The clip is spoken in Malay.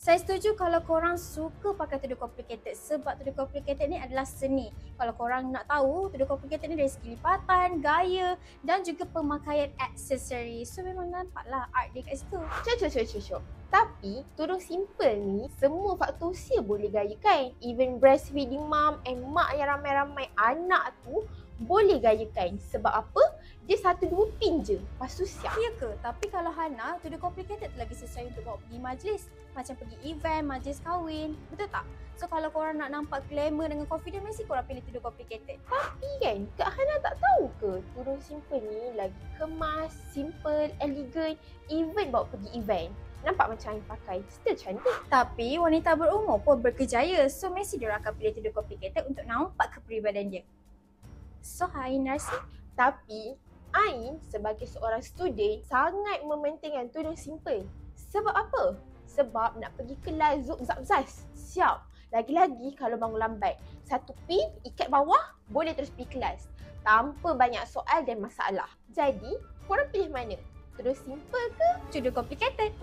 Saya setuju kalau korang suka pakai tudung complicated sebab tudung complicated ni adalah seni. Kalau korang nak tahu, tudung complicated ni dari segi lipatan, gaya dan juga pemakaian aksesori. So memang nampaklah art dia kat situ. Cocok. Tapi tudung simple ni semua faktor usia boleh gayakan. Even breastfeeding mom and mak yang ramai-ramai anak tu boleh gayakan. Sebab apa? Dia 1-2 pin je. Lepas tu siap. Ya ke? Tapi kalau Hana, tudung complicated tu lagi sesuai untuk bawa pergi majlis. Macam pergi event, majlis kahwin. Betul tak? So kalau korang nak nampak glamour dengan confident, mesti korang pilih tudung complicated. Tapi kan, Kak Hana tak tahu ke tudung simple ni lagi kemas, simple, elegan, even bawa pergi event. Nampak macam yang pakai, still cantik. Tapi wanita berumur pun berkejaya. So mesti diorang akan pilih tudung complicated untuk nampak kepribadian dia. So Ain rasa? Tapi Ain sebagai seorang student sangat mementingkan tudung simple. Sebab apa? Sebab nak pergi kelas zub zap zaz. Siap. Lagi-lagi kalau bangun lambat. 1 pin ikat bawah boleh terus pergi kelas. Tanpa banyak soal dan masalah. Jadi, korang pilih mana? Tudung simple ke? Tudung complicated.